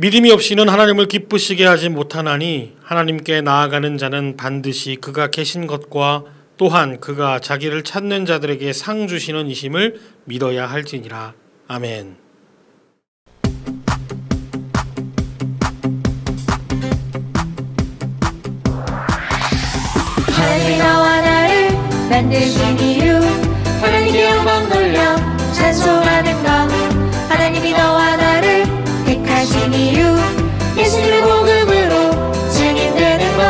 믿음이 없이는 하나님을 기쁘시게 하지 못하나니 하나님께 나아가는 자는 반드시 그가 계신 것과 또한 그가 자기를 찾는 자들에게 상 주시는 이심을 믿어야 할지니라. 아멘. 하나님이 나와 나를 만드신 이유, 하나님께 영광 돌려 찬송하는 것. 하나님이 너와 나를 택하신 이유, 예수님의 복음으로 증인되는 것.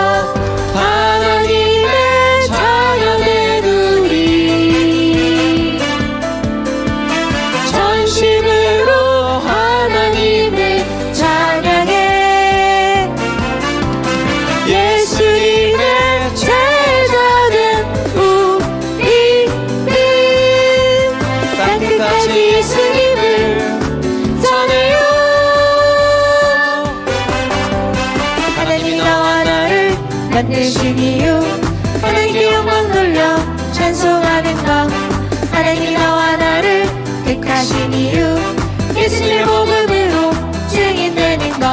하나님의 자녀된 우리 전심으로 하나님을 찬양해. 예수님의 제자된 우리는 땅끝까지 예수님을 전해요. 하나님이 나와 나를 만드신 이유, 하나님께 영광 돌려 찬송하는 것. 하나님이 나와 나를 택하신 이유, 예수님의 복음으로 증인되는 것.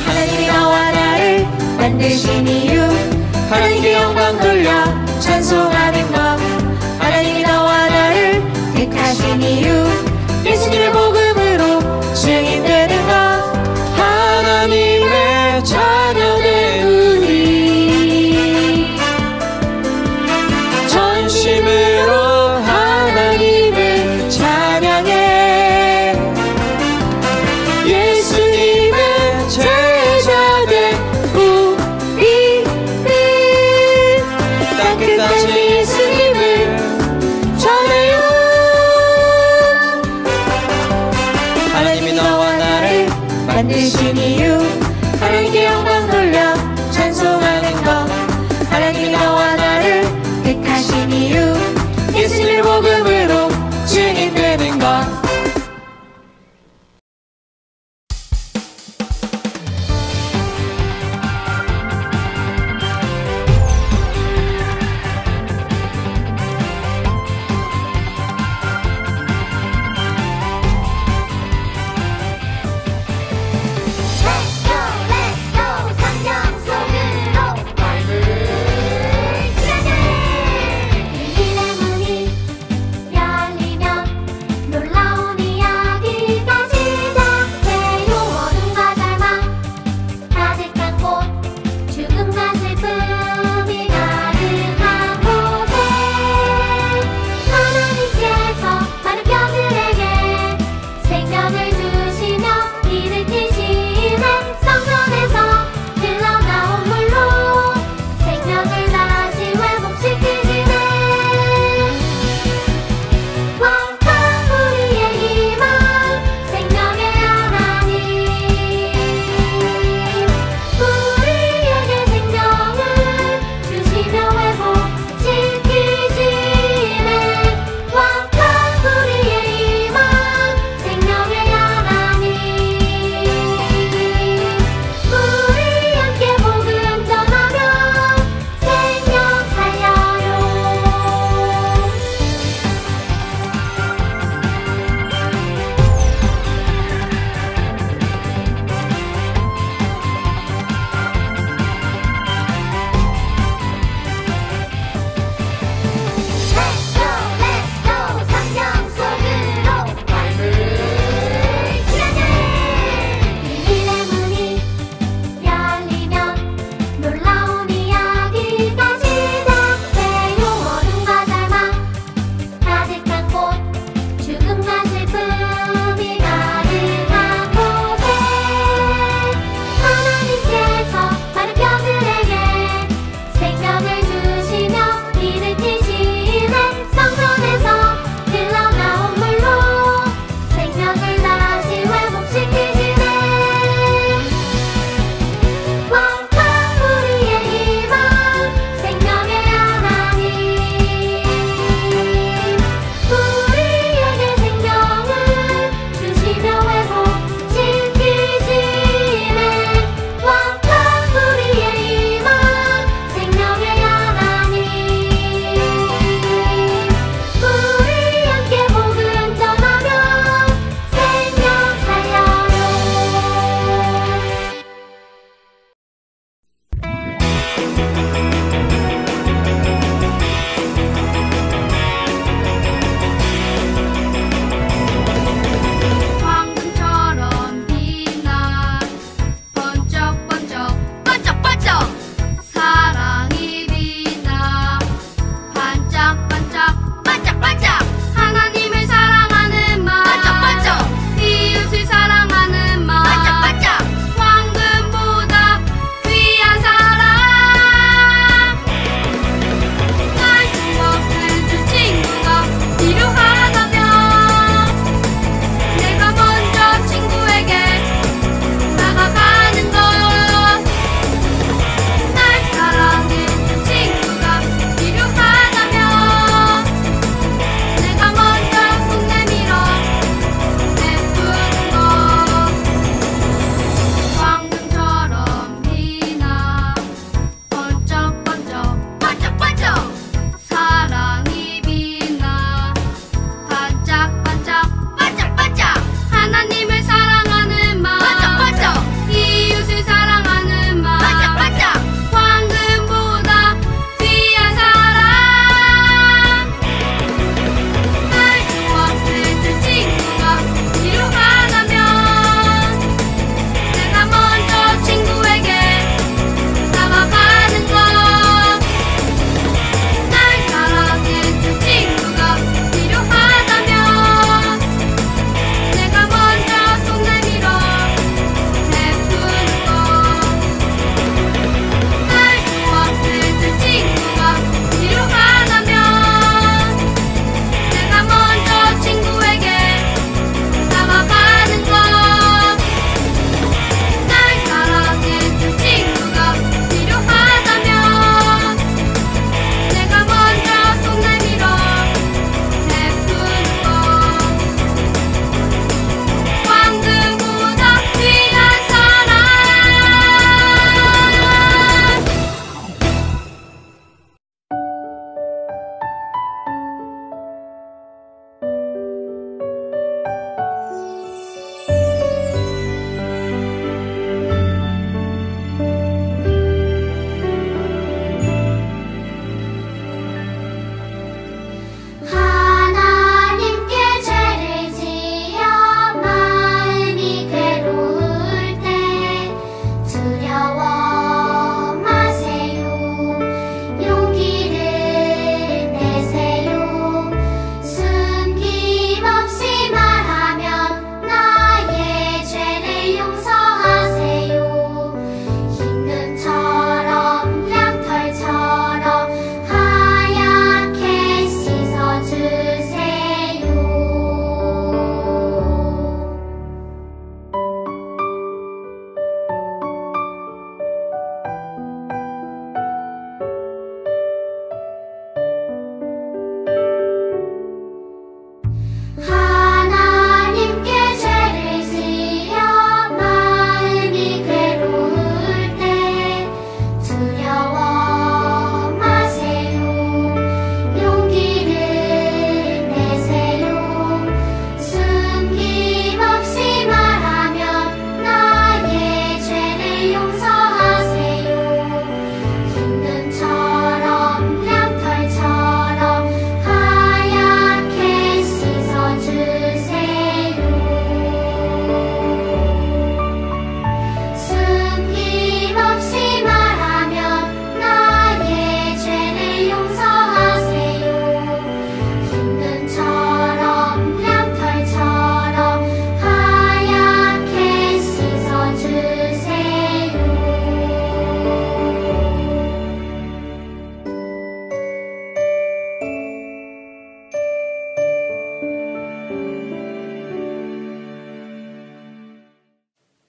하나님이 나와 나를 만드신 이유, 하나님께 영광 돌려 찬송하는 것. 하나님이 나와 나를 택하신 이유, 예수님의 복음으로 증인되는 것. 하나님의 자녀된 우리 전심으로 하나님을 찬양해. 예수님의 제자된 우리는 땅끝까지 예수님을 전해요. 하나님이 너와 나를 만드신 이유, 하나님께 영광 돌려 찬송하는 것. 하나님이 너와 나를 택하신 이유, 예수님의 복음으로 증인되는 것. 열리면 놀라운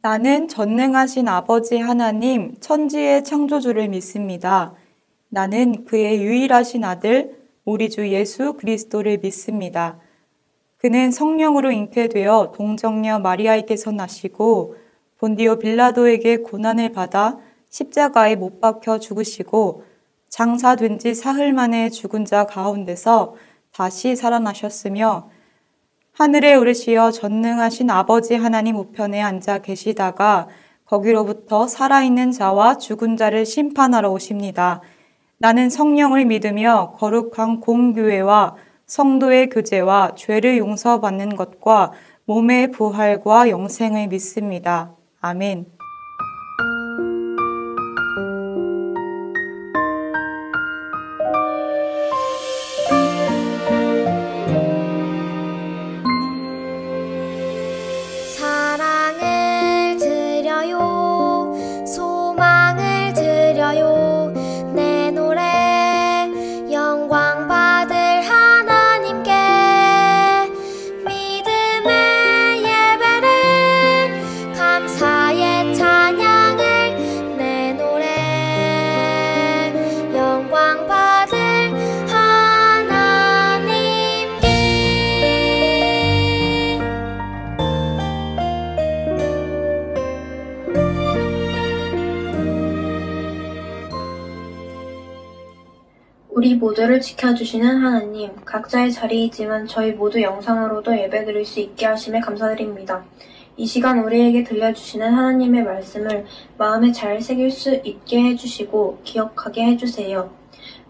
나는 전능하신 아버지 하나님 천지의 창조주를 믿습니다. 나는 그의 유일하신 아들 우리 주 예수 그리스도를 믿습니다. 그는 성령으로 잉태되어 동정녀 마리아에게서 나시고 본디오 빌라도에게 고난을 받아 십자가에 못 박혀 죽으시고 장사된 지 사흘 만에 죽은 자 가운데서 다시 살아나셨으며 하늘에 오르시어 전능하신 아버지 하나님 우편에 앉아 계시다가 거기로부터 살아있는 자와 죽은 자를 심판하러 오십니다. 나는 성령을 믿으며 거룩한 공교회와 성도의 교제와 죄를 용서받는 것과 몸의 부활과 영생을 믿습니다. 아멘. 사랑을 드려요, 소망을 드려요, 내 노래 영광 받을 하나님께 믿음의 예배를, 감사의 찬양을, 내 노래 영광 받을 하나님께. 우리 모두를 지켜주시는 하나님, 각자의 자리이지만 저희 모두 영상으로도 예배드릴 수 있게 하심에 감사드립니다. 이 시간 우리에게 들려주시는 하나님의 말씀을 마음에 잘 새길 수 있게 해주시고 기억하게 해주세요.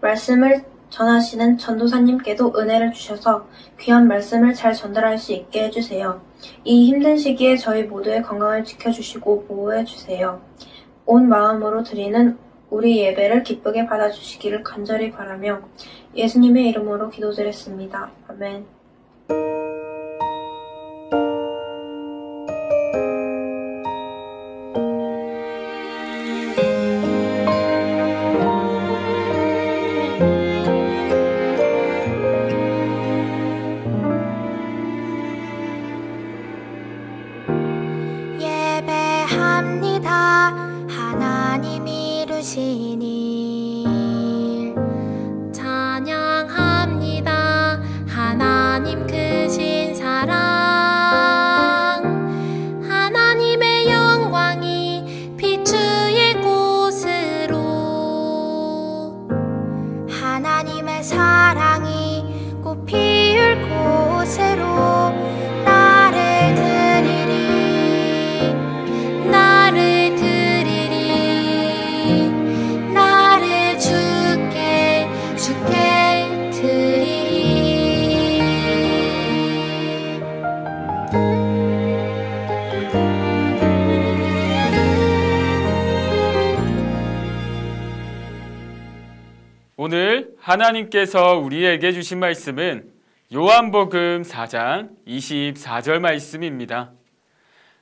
말씀을 전하시는 전도사님께도 은혜를 주셔서 귀한 말씀을 잘 전달할 수 있게 해주세요. 이 힘든 시기에 저희 모두의 건강을 지켜주시고 보호해주세요. 온 마음으로 드리는 우리 예배를 기쁘게 받아주시기를 간절히 바라며 예수님의 이름으로 기도드렸습니다. 아멘. 예배합니다. 하나님 이루신 일 찬양합니다. 하나님 크신 사랑, 하나님의 영광이 비추일 곳으로, 하나님의 사랑이 꽃 피울 곳으로 나를 드리리, 나를 드리리, 나를 주께 드리리. 오늘 하나님께서 우리에게 주신 말씀은 요한복음 4장 24절 말씀입니다.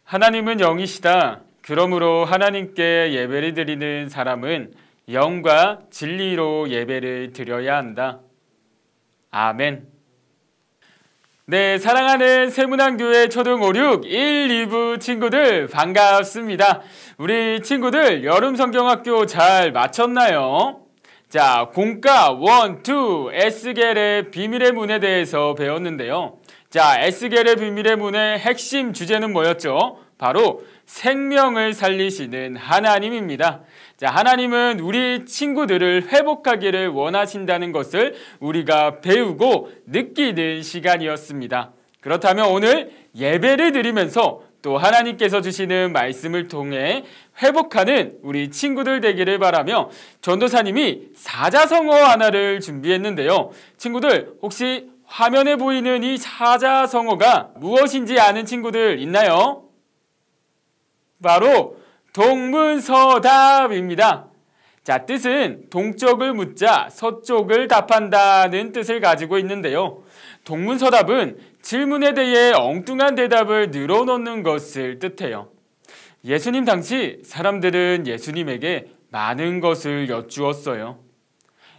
하나님은 영이시다. 그러므로 하나님께 예배를 드리는 사람은 영과 진리로 예배를 드려야 한다. 아멘. 네, 사랑하는 세문안교회 초등 5, 6, 1, 2부 친구들 반갑습니다. 우리 친구들 여름 성경학교 잘 마쳤나요? 자, 공과 1, 2, 에스겔의 비밀의 문에 대해서 배웠는데요. 자, 에스겔의 비밀의 문의 핵심 주제는 뭐였죠? 바로 생명을 살리시는 하나님입니다. 자, 하나님은 우리 친구들을 회복하기를 원하신다는 것을 우리가 배우고 느끼는 시간이었습니다. 그렇다면 오늘 예배를 드리면서 또 하나님께서 주시는 말씀을 통해 회복하는 우리 친구들 되기를 바라며 전도사님이 사자성어 하나를 준비했는데요. 친구들 혹시 화면에 보이는 이 사자성어가 무엇인지 아는 친구들 있나요? 바로 동문서답입니다. 자, 뜻은 동쪽을 묻자 서쪽을 답한다는 뜻을 가지고 있는데요. 동문서답은 질문에 대해 엉뚱한 대답을 늘어놓는 것을 뜻해요. 예수님 당시 사람들은 예수님에게 많은 것을 여쭈었어요.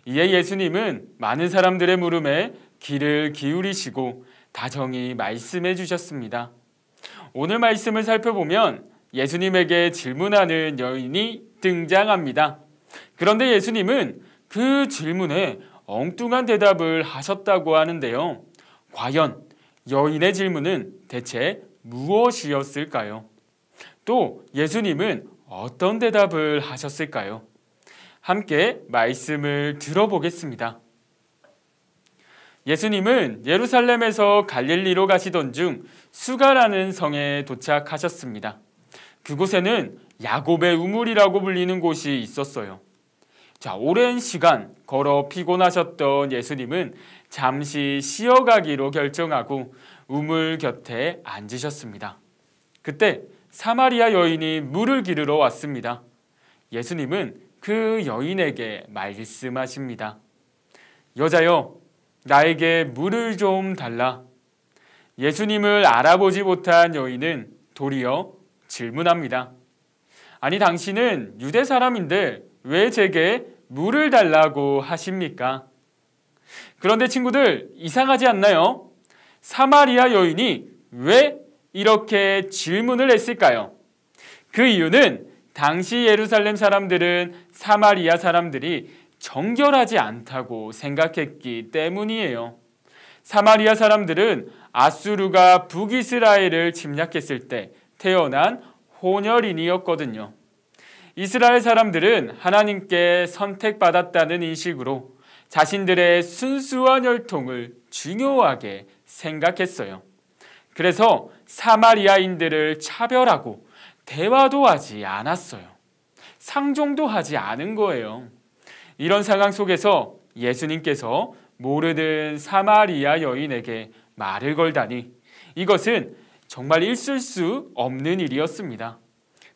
이에 예수님은 많은 사람들의 물음에 귀를 기울이시고 다정히 말씀해 주셨습니다. 오늘 말씀을 살펴보면 예수님에게 질문하는 여인이 등장합니다. 그런데 예수님은 그 질문에 엉뚱한 대답을 하셨다고 하는데요. 과연 여인의 질문은 대체 무엇이었을까요? 또 예수님은 어떤 대답을 하셨을까요? 함께 말씀을 들어보겠습니다. 예수님은 예루살렘에서 갈릴리로 가시던 중 수가라는 성에 도착하셨습니다. 그곳에는 야곱의 우물이라고 불리는 곳이 있었어요. 오랜 시간 걸어 피곤하셨던 예수님은 잠시 쉬어가기로 결정하고 우물 곁에 앉으셨습니다. 그때 사마리아 여인이 물을 기르러 왔습니다. 예수님은 그 여인에게 말씀하십니다. 여자여, 나에게 물을 좀 달라. 예수님을 알아보지 못한 여인은 도리어 질문합니다. 아니, 당신은 유대 사람인데 왜 제게 물을 달라고 하십니까? 그런데 친구들, 이상하지 않나요? 사마리아 여인이 왜 이렇게 질문을 했을까요? 그 이유는 당시 예루살렘 사람들은 사마리아 사람들이 정결하지 않다고 생각했기 때문이에요. 사마리아 사람들은 아수르가 북이스라엘을 침략했을 때 태어난 혼혈인이었거든요. 이스라엘 사람들은 하나님께 선택받았다는 인식으로 자신들의 순수한 혈통을 중요하게 생각했어요. 그래서 사마리아인들을 차별하고 대화도 하지 않았어요. 상종도 하지 않은 거예요. 이런 상황 속에서 예수님께서 모르는 사마리아 여인에게 말을 걸다니 이것은 정말 있을 수 없는 일이었습니다.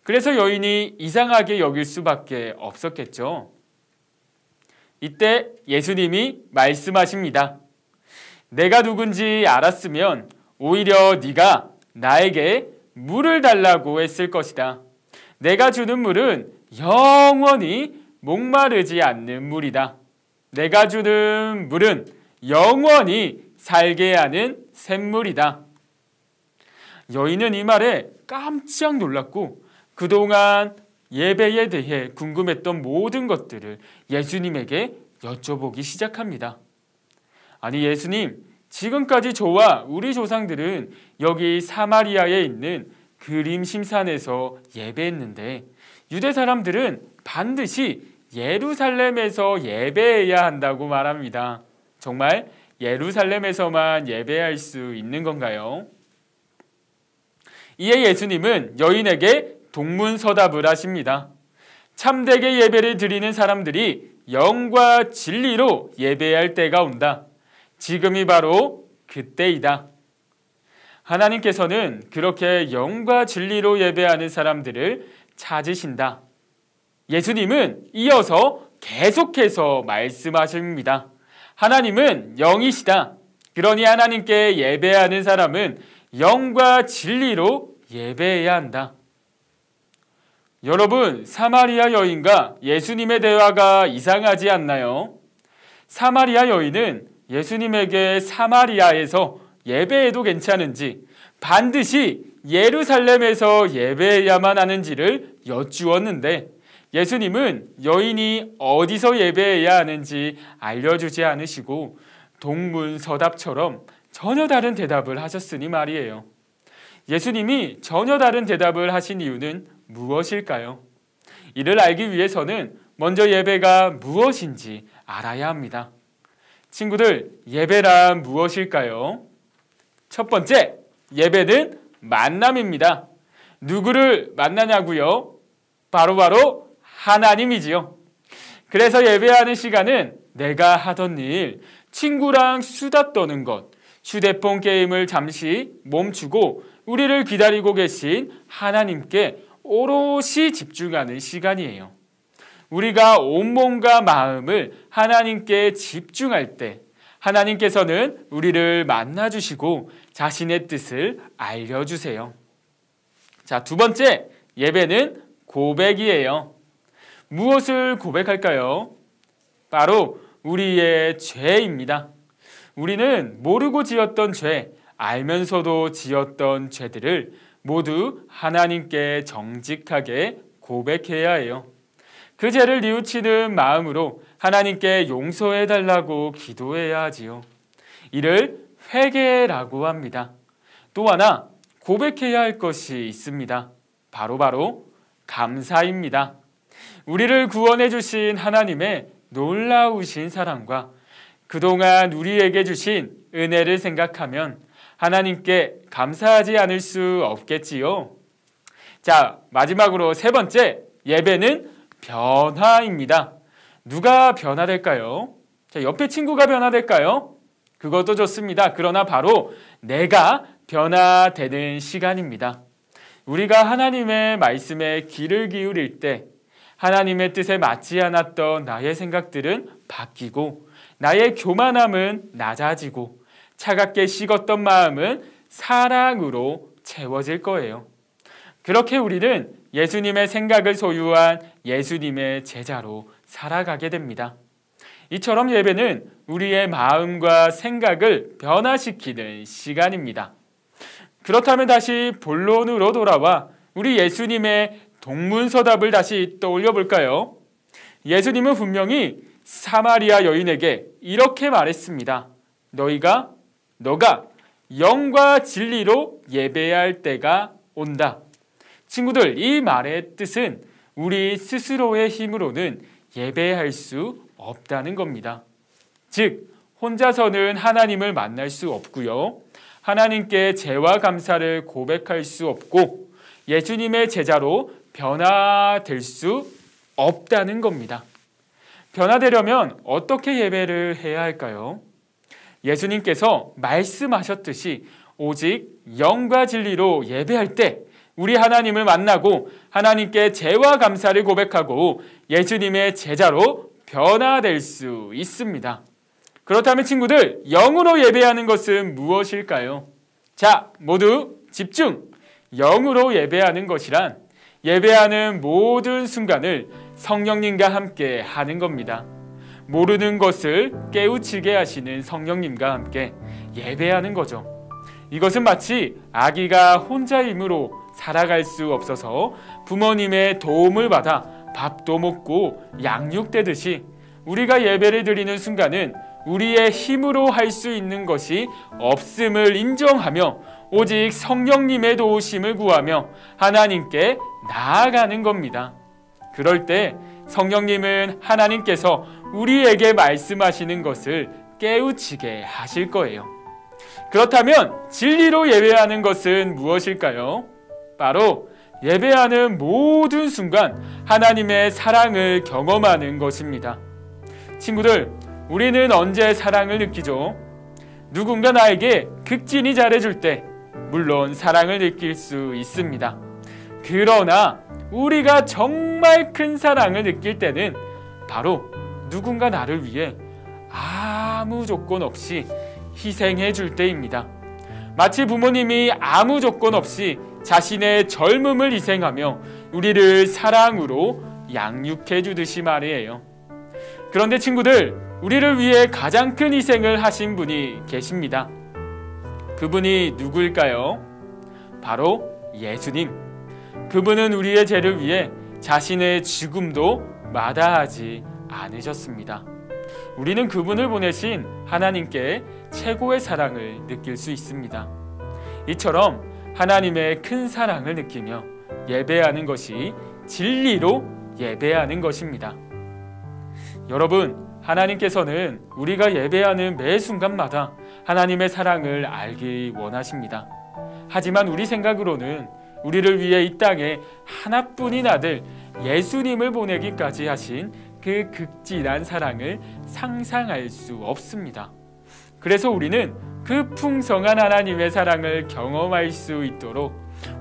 그래서 여인이 이상하게 여길 수밖에 없었겠죠. 이때 예수님이 말씀하십니다. 내가 누군지 알았으면 오히려 네가 나에게 물을 달라고 했을 것이다. 내가 주는 물은 영원히 목마르지 않는 물이다. 내가 주는 물은 영원히 살게 하는 샘물이다. 여인은 이 말에 깜짝 놀랐고 그동안 예배에 대해 궁금했던 모든 것들을 예수님에게 여쭤보기 시작합니다. 아니, 예수님, 지금까지 저와 우리 조상들은 여기 사마리아에 있는 그림 심산에서 예배했는데 유대 사람들은 반드시 예루살렘에서 예배해야 한다고 말합니다. 정말 예루살렘에서만 예배할 수 있는 건가요? 이에 예수님은 여인에게 동문서답을 하십니다. 참되게 예배를 드리는 사람들이 영과 진리로 예배할 때가 온다. 지금이 바로 그때이다. 하나님께서는 그렇게 영과 진리로 예배하는 사람들을 찾으신다. 예수님은 이어서 계속해서 말씀하십니다. 하나님은 영이시다. 그러니 하나님께 예배하는 사람은 영과 진리로 예배해야 한다. 여러분, 사마리아 여인과 예수님의 대화가 이상하지 않나요? 사마리아 여인은 예수님에게 사마리아에서 예배해도 괜찮은지 반드시 예루살렘에서 예배해야만 하는지를 여쭈었는데 예수님은 여인이 어디서 예배해야 하는지 알려주지 않으시고 동문서답처럼 전혀 다른 대답을 하셨으니 말이에요. 예수님이 전혀 다른 대답을 하신 이유는 무엇일까요? 이를 알기 위해서는 먼저 예배가 무엇인지 알아야 합니다. 친구들, 예배란 무엇일까요? 첫 번째, 예배는 만남입니다. 누구를 만나냐고요? 바로 하나님이지요. 그래서 예배하는 시간은 내가 하던 일, 친구랑 수다 떠는 것, 휴대폰 게임을 잠시 멈추고 우리를 기다리고 계신 하나님께 오롯이 집중하는 시간이에요. 우리가 온몸과 마음을 하나님께 집중할 때 하나님께서는 우리를 만나주시고 자신의 뜻을 알려주세요. 자, 두 번째, 예배는 고백이에요. 무엇을 고백할까요? 바로 우리의 죄입니다. 우리는 모르고 지었던 죄, 알면서도 지었던 죄들을 모두 하나님께 정직하게 고백해야 해요. 그 죄를 뉘우치는 마음으로 하나님께 용서해 달라고 기도해야 하지요. 이를 회개라고 합니다. 또 하나 고백해야 할 것이 있습니다. 바로 감사입니다. 우리를 구원해 주신 하나님의 놀라우신 사랑과 그동안 우리에게 주신 은혜를 생각하면 하나님께 감사하지 않을 수 없겠지요. 자, 마지막으로 세 번째, 예배는 변화입니다. 누가 변화될까요? 자, 옆에 친구가 변화될까요? 그것도 좋습니다. 그러나 바로 내가 변화되는 시간입니다. 우리가 하나님의 말씀에 귀를 기울일 때 하나님의 뜻에 맞지 않았던 나의 생각들은 바뀌고 나의 교만함은 낮아지고 차갑게 식었던 마음은 사랑으로 채워질 거예요. 그렇게 우리는 예수님의 생각을 소유한 예수님의 제자로 살아가게 됩니다. 이처럼 예배는 우리의 마음과 생각을 변화시키는 시간입니다. 그렇다면 다시 본론으로 돌아와 우리 예수님의 동문서답을 다시 떠올려 볼까요? 예수님은 분명히 사마리아 여인에게 이렇게 말했습니다. 너가 영과 진리로 예배해야 할 때가 온다. 친구들, 이 말의 뜻은 우리 스스로의 힘으로는 예배할 수 없다는 겁니다. 즉, 혼자서는 하나님을 만날 수 없고요. 하나님께 죄와 감사를 고백할 수 없고 예수님의 제자로 변화될 수 없다는 겁니다. 변화되려면 어떻게 예배를 해야 할까요? 예수님께서 말씀하셨듯이 오직 영과 진리로 예배할 때 우리 하나님을 만나고 하나님께 죄와 감사를 고백하고 예수님의 제자로 변화될 수 있습니다. 그렇다면 친구들, 영으로 예배하는 것은 무엇일까요? 자, 모두 집중! 영으로 예배하는 것이란 예배하는 모든 순간을 성령님과 함께 하는 겁니다. 모르는 것을 깨우치게 하시는 성령님과 함께 예배하는 거죠. 이것은 마치 아기가 혼자 힘으로 살아갈 수 없어서 부모님의 도움을 받아 밥도 먹고 양육되듯이 우리가 예배를 드리는 순간은 우리의 힘으로 할 수 있는 것이 없음을 인정하며 오직 성령님의 도우심을 구하며 하나님께 나아가는 겁니다. 그럴 때 성령님은 하나님께서 우리에게 말씀하시는 것을 깨우치게 하실 거예요. 그렇다면 진리로 예배하는 것은 무엇일까요? 바로 예배하는 모든 순간 하나님의 사랑을 경험하는 것입니다. 친구들, 우리는 언제 사랑을 느끼죠? 누군가 나에게 극진히 잘해줄 때 물론 사랑을 느낄 수 있습니다. 그러나 우리가 정말 큰 사랑을 느낄 때는 바로 누군가 나를 위해 아무 조건 없이 희생해 줄 때입니다. 마치 부모님이 아무 조건 없이 자신의 젊음을 희생하며 우리를 사랑으로 양육해 주듯이 말이에요. 그런데 친구들, 우리를 위해 가장 큰 희생을 하신 분이 계십니다. 그분이 누구일까요? 바로 예수님. 그분은 우리의 죄를 위해 자신의 죽음도 마다하지 않으셨습니다. 우리는 그분을 보내신 하나님께 최고의 사랑을 느낄 수 있습니다. 이처럼 하나님의 큰 사랑을 느끼며 예배하는 것이 진리로 예배하는 것입니다. 여러분, 하나님께서는 우리가 예배하는 매 순간마다 하나님의 사랑을 알기 원하십니다. 하지만 우리 생각으로는 우리를 위해 이 땅에 하나뿐인 아들 예수님을 보내기까지 하신 그 극진한 사랑을 상상할 수 없습니다. 그래서 우리는 그 풍성한 하나님의 사랑을 경험할 수 있도록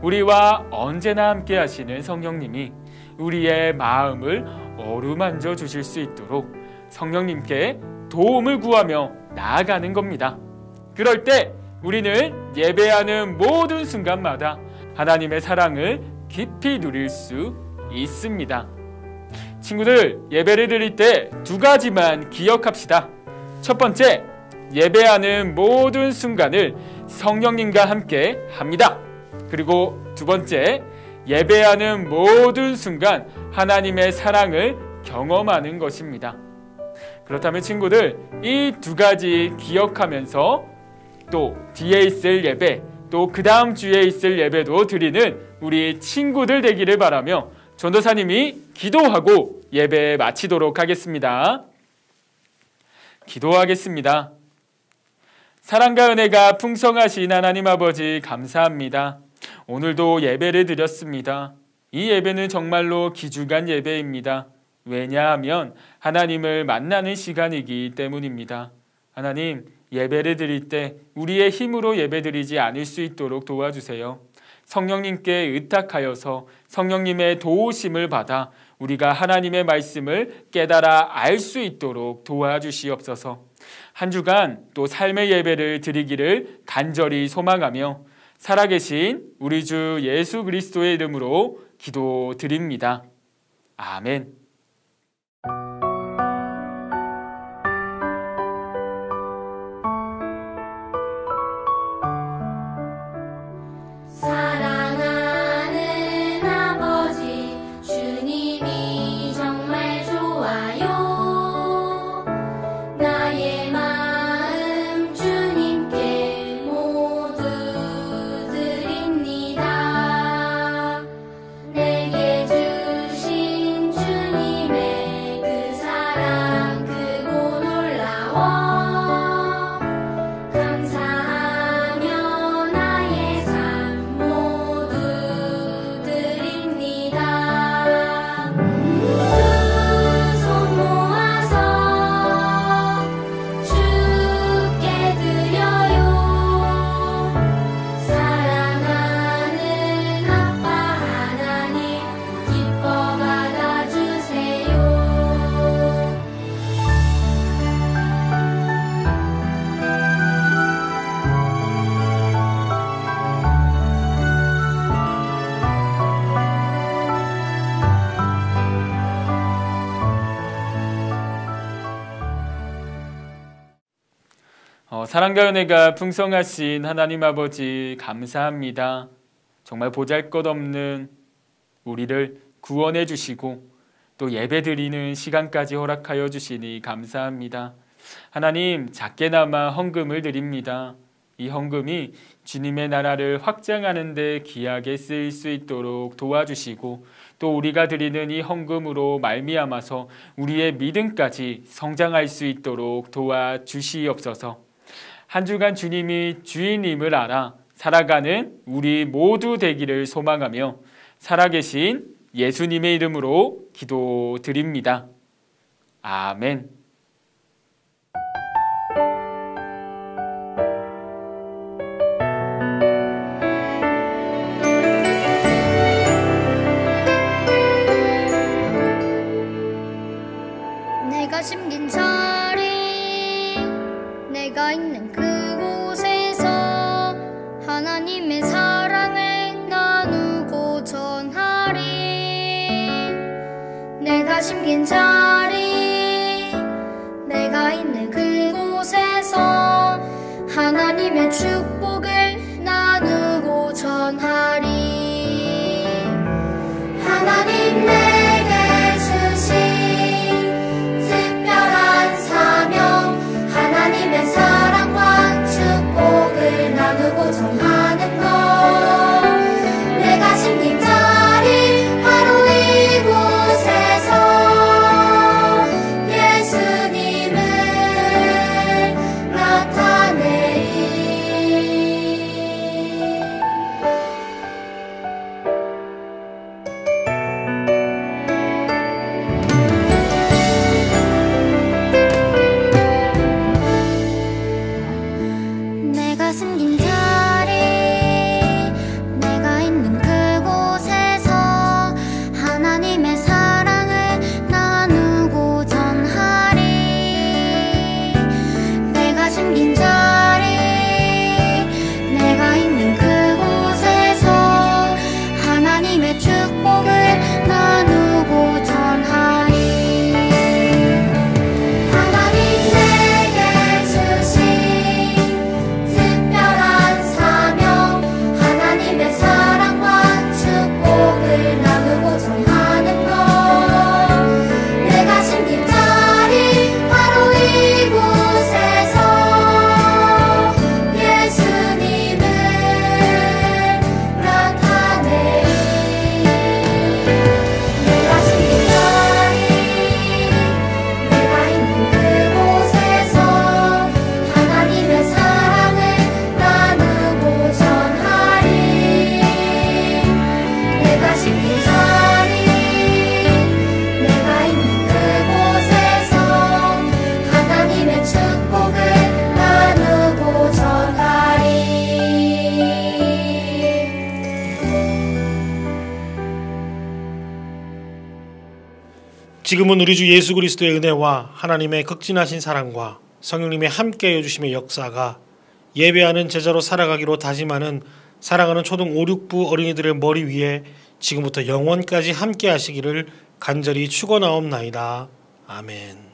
우리와 언제나 함께 하시는 성령님이 우리의 마음을 어루만져 주실 수 있도록 성령님께 도움을 구하며 나아가는 겁니다. 그럴 때 우리는 예배하는 모든 순간마다 하나님의 사랑을 깊이 누릴 수 있습니다. 친구들, 예배를 드릴 때 두 가지만 기억합시다. 첫 번째, 예배하는 모든 순간을 성령님과 함께 합니다. 그리고 두 번째, 예배하는 모든 순간 하나님의 사랑을 경험하는 것입니다. 그렇다면 친구들, 이 두 가지 기억하면서 또 뒤에 있을 예배, 또 그 다음 주에 있을 예배도 드리는 우리 친구들 되기를 바라며 전도사님이 기도하고 예배 마치도록 하겠습니다. 기도하겠습니다. 사랑과 은혜가 풍성하신 하나님 아버지, 감사합니다. 오늘도 예배를 드렸습니다. 이 예배는 정말로 귀중한 예배입니다. 왜냐하면 하나님을 만나는 시간이기 때문입니다. 하나님, 예배를 드릴 때 우리의 힘으로 예배드리지 않을 수 있도록 도와주세요. 성령님께 의탁하여서 성령님의 도우심을 받아 우리가 하나님의 말씀을 깨달아 알 수 있도록 도와주시옵소서. 한 주간 또 삶의 예배를 드리기를 간절히 소망하며 살아계신 우리 주 예수 그리스도의 이름으로 기도드립니다. 아멘. 사랑하는 아버지, 주님이 정말 좋아요. 나의 마음 주님께 모두 드립니다. 내게 주신 주님의 그 사랑 크고 놀라워. 감사하며 나의 삶 모두 드립니다. 두 손 모아서 주께 드려요. 사랑하는 아빠 하나님, 기뻐 받아주세요. 사랑과 은혜가 풍성하신 하나님 아버지, 감사합니다. 정말 보잘것없는 우리를 구원해 주시고 또 예배드리는 시간까지 허락하여 주시니 감사합니다. 하나님, 작게나마 헌금을 드립니다. 이 헌금이 주님의 나라를 확장하는 데 귀하게 쓰일 수 있도록 도와주시고 또 우리가 드리는 이 헌금으로 말미암아서 우리의 믿음까지 성장할 수 있도록 도와주시옵소서. 한 주간 주님이 주인임을 알아 살아가는 우리 모두 되기를 소망하며 살아계신 예수님의 이름으로 기도드립니다. 아멘. 내가 심긴 자리, 내가 있는 그곳에서 하나님의 사랑을 나누고 전하리. 내가 심긴 자리, 내가 있는 그곳에서 하나님의 축복을 나누고 전하리. 하나님 내게 주신 특별한 사명, 하나님의 사랑과 축복을 나누고 전하는 것. 내가 심긴 자리, 바로 이곳에서 예수님을 나타내리. 지금은 우리 주 예수 그리스도의 은혜와 하나님의 극진하신 사랑과 성령님의 함께해 주심의 역사가 예배하는 제자로 살아가기로 다짐하는 사랑하는 초등 5, 6부 어린이들의 머리 위에 지금부터 영원까지 함께 하시기를 간절히 축원하옵나이다. 아멘.